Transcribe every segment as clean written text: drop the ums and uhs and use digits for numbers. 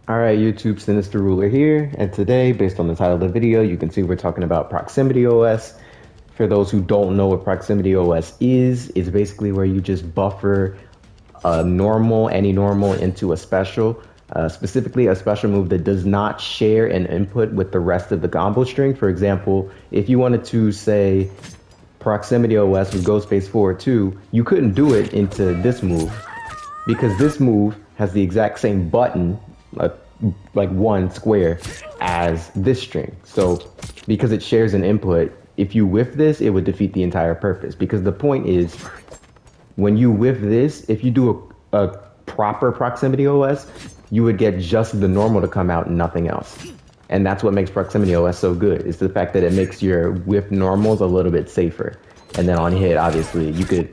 All right, YouTube, Sinister Ruler here, and today, based on the title of the video, you can see we're talking about Proximity OS. For those who don't know what Proximity OS is, it's basically where you just buffer a normal, any normal, into a special, specifically a special move that does not share an input with the rest of the combo string. For example, if you wanted to say Proximity OS with Ghostface 4-2, you couldn't do it into this move because this move has the exact same button, like, like one square, as this string. So because it shares an input, if you whiff this, it would defeat the entire purpose. Because the point is, when you whiff this, if you do a proper Proximity OS, you would get just the normal to come out and nothing else. And that's what makes Proximity OS so good, is the fact that it makes your whiff normals a little bit safer. And then on hit, obviously, you could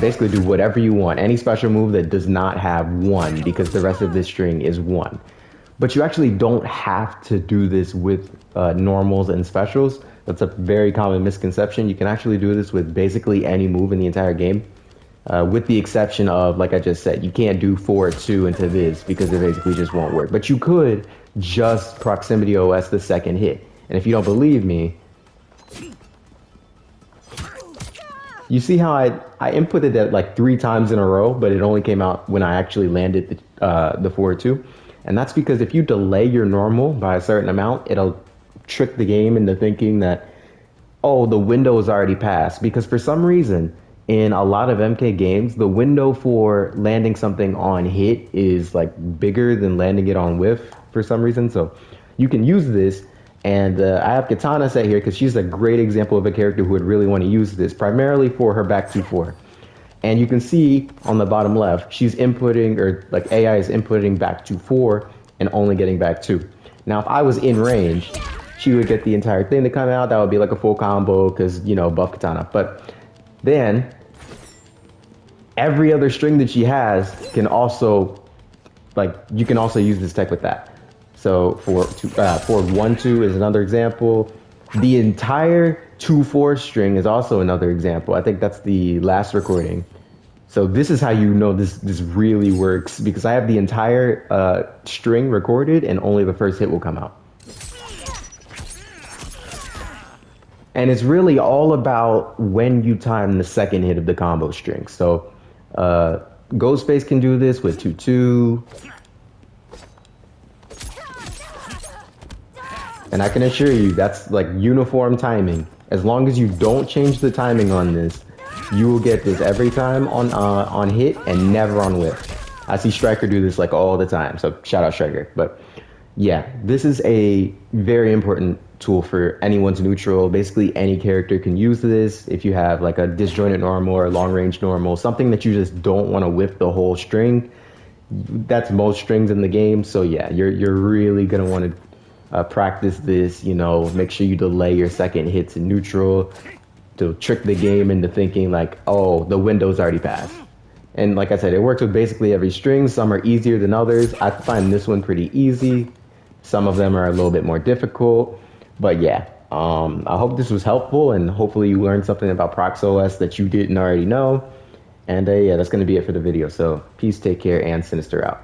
basically do whatever you want. Any special move that does not have one, because the rest of this string is one. But you actually don't have to do this with normals and specials. That's a very common misconception. You can actually do this with basically any move in the entire game. With the exception of, like I just said, you can't do 4-2 into this because it basically just won't work. But you could just Proximity OS the second hit. And if you don't believe me, you see how I inputted that like 3 times in a row, but it only came out when I actually landed the 4-2. And that's because if you delay your normal by a certain amount, it'll trick the game into thinking that, oh, the window is already passed. Because for some reason, in a lot of MK games, the window for landing something on hit is like bigger than landing it on whiff for some reason. So you can use this. And I have Katana set here because she's a great example of a character who would really want to use this, primarily for her back 2-4. And you can see on the bottom left, she's inputting, or like AI is inputting back 2-4 and only getting back 2. Now, if I was in range, she would get the entire thing to come out. That would be like a full combo because, you know, buff Katana. But then every other string that she has can also, like, you can also use this tech with that. So for 1-2 is another example. The entire 2-4 string is also another example. I think that's the last recording. So this is how you know this really works, because I have the entire string recorded and only the first hit will come out. And it's really all about when you time the second hit of the combo string. So Ghostface can do this with 2-2. And I can assure you, that's like uniform timing. As long as you don't change the timing on this, you will get this every time on hit and never on whiff. I see Striker do this like all the time, so shout out Striker. But yeah, this is a very important tool for anyone's neutral. Basically, any character can use this. If you have like a disjointed normal or long range normal, something that you just don't want to whiff the whole string, that's most strings in the game. So yeah, you're really gonna want to practice this, you know, make sure you delay your second hits in neutral to trick the game into thinking like, oh, the window's already passed. And like I said, it works with basically every string. Some are easier than others. I find this one pretty easy. Some of them are a little bit more difficult. But yeah, I hope this was helpful, and hopefully you learned something about ProxOS that you didn't already know. And yeah, that's going to be it for the video. So peace, take care, and Sinister out.